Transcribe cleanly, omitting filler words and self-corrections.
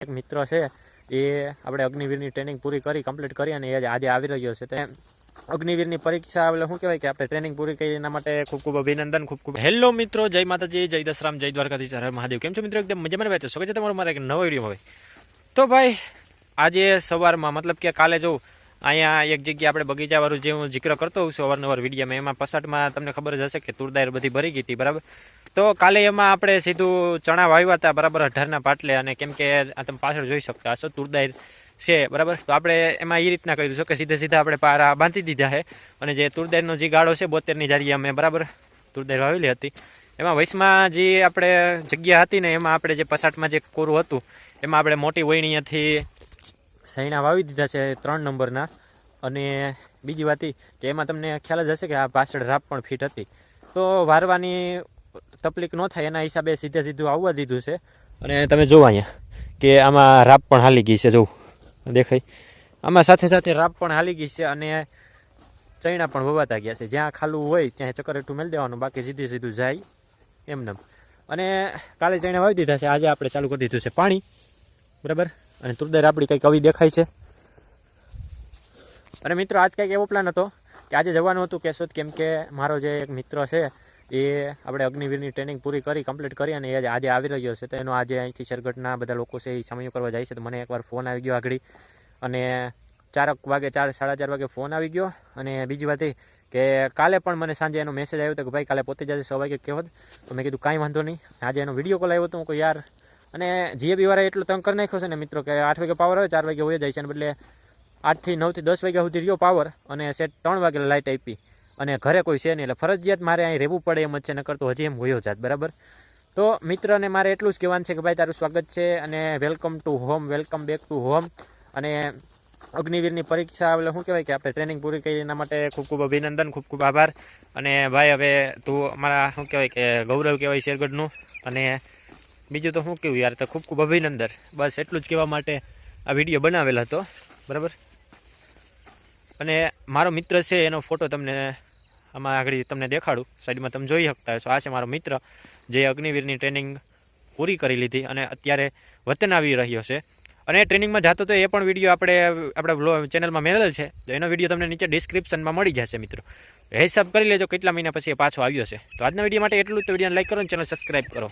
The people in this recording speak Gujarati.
એક મિત્ર છે એ આપણે અગ્નિવીરની ટ્રેનિંગ પૂરી કરી કમ્પ્લીટ કરી અને એ આજે આવી રહ્યો છે. તે અગ્નિવીરની પરીક્ષા એટલે શું કહેવાય કે આપણે ટ્રેનિંગ પૂરી કરી એના માટે ખૂબ ખૂબ અભિનંદન. ખૂબ ખૂબ હેલો મિત્રો, જય માતાજી, જય દશરામ, જય દ્વારકાધીશ, હર મહાદેવ. કેમ છો મિત્રો? એકદમ મજામાં ભાઈ. તો સ્વાગત છે તમારું મારા એક નવા વિડીયોમાં ભાઈ. તો ભાઈ આજે સવારમાં મતલબ કે કાલે જો અહીંયા એક જગ્યાએ આપણે બગીચાવાળું જે હું જિક્ર કરતો હોઉં છું અવારનવાર વિડીયોમાં, એમાં પસાટમાં તમને ખબર જ હશે કે તુરદાર બધી ભરી ગઈ હતી બરાબર. તો કાલે એમાં આપણે સીધું ચણા વાવ્યા હતા બરાબર 18ના પાટલે, અને કેમ કે આ તમે પાછળ જોઈ શકતા હશો તુરદાર છે બરાબર. તો આપણે એમાં એ રીતના કર્યું છે કે સીધા આપણે પારા બાંધી દીધા છે, અને જે તુરદારનો જે ગાળો છે 72ની જારી અમે બરાબર તુરદાર વાવેલી હતી. એમાં વૈશમાં જે આપણે જગ્યા હતી ને એમાં આપણે જે પસાટમાં જે કોરું હતું એમાં આપણે મોટી વયણીયાથી સૈણા વાવી દીધા છે 3 નંબરના. અને બીજી વાત એ કે એમાં તમને ખ્યાલ જ હશે કે આ પાછળ રાપ પણ ફિટ હતી, તો વારવાની તકલીફ ન થાય એના હિસાબે સીધું આવવા દીધું છે. અને તમે જોવો અહીંયા કે આમાં રાપ પણ હાલી ગઈ છે, જોવું દેખાય આમાં સાથે સાથે રાપ પણ હાલી ગઈ છે, અને ચૈણા પણ વવાતા ગયા છે. જ્યાં ખાલું હોય ત્યાં ચક્કર એટલું મેળ દેવાનું, બાકી સીધું જાય એમને. અને કાલે ચૈણા વાવી દીધા છે, આજે આપણે ચાલુ કરી દીધું છે પાણી બરાબર. અને તુરદાર આપણી કંઈક આવી દેખાય છે. અને મિત્રો આજ કંઈક એવો પ્લાન હતો કે આજે જવાનું હતું કેશોદ, કેમ કે મારો જે એક મિત્ર છે એ આપણે અગ્નિવીરની ટ્રેનિંગ પૂરી કરી કમ્પ્લીટ કરી અને એ આજે આવી રહ્યો છે. તો એનો આજે અહીંથી શેરગઢના બધા લોકો છે એ સમય કરવા જાય છે. તો મને એકવાર ફોન આવી ગયો આગળ, અને 4 વાગે 4-4:30 વાગે ફોન આવી ગયો. અને બીજી વાત એ કે કાલે પણ મને સાંજે એનો મેસેજ આવ્યો હતો કે ભાઈ કાલે પહોંચી જશે 6 વાગે કહેવત. તો મેં કીધું કાંઈ વાંધો નહીં. આજે એનો વિડીયો કોલ આવ્યો હતો, હું કહું યાર, અને જીએબી વાળા એટલું તંગ કરી નાખ્યો છે ને મિત્રો કે 8 વાગે પાવર આવે 4 વાગે હોય જાય છે, અને બદલે 8 થી 9 થી 10 વાગ્યા સુધી રહ્યો પાવર, અને સેટ 3 વાગે લાઇટ આપી, અને ઘરે કોઈ છે નહીં, એટલે ફરજિયાત મારે અહીં રહેવું પડે એમ જ છે, નકર તો હજી એમ હોયો જાત બરાબર. તો મિત્રને મારે એટલું જ કહેવાનું છે કે ભાઈ તારું સ્વાગત છે, અને welcome to home, welcome back to home. અને અગ્નિવીરની પરીક્ષા એટલે શું કહેવાય કે આપણે ટ્રેનિંગ પૂરી કરી એના માટે ખૂબ ખૂબ અભિનંદન, ખૂબ ખૂબ આભાર. અને ભાઈ હવે તું અમારા શું કહેવાય કે ગૌરવ કહેવાય શેરગઢનું. અને બીજું તો શું કહેવું યાર, તો ખૂબ ખૂબ અભિનંદન. બસ એટલું જ કહેવા માટે આ વિડીયો બનાવેલો હતો બરાબર. અને મારો મિત્ર છે એનો ફોટો તમને આમાં આગળ તમને દેખાડું, સાઈડમાં તમે જોઈ શકતા હશો. આ છે મારો મિત્ર જે અગ્નિવીરની ટ્રેનિંગ પૂરી કરી લીધી અને અત્યારે વતન આવી રહ્યો છે. અને ટ્રેનિંગમાં જતો તો એ પણ વિડીયો આપણા ચેનલમાં મેળવેલ છે, તો એનો વિડીયો તમને નીચે ડિસ્ક્રિપ્શનમાં મળી જશે મિત્રો. હિસાબ કરી લેજો કેટલા મહિના પછી એ પાછો આવ્યો છે. તો આજના વિડીયો માટે એટલું જ. તો વિડીયોને લાઈક કરો અને ચેનલ સબસ્ક્રાઈબ કરો.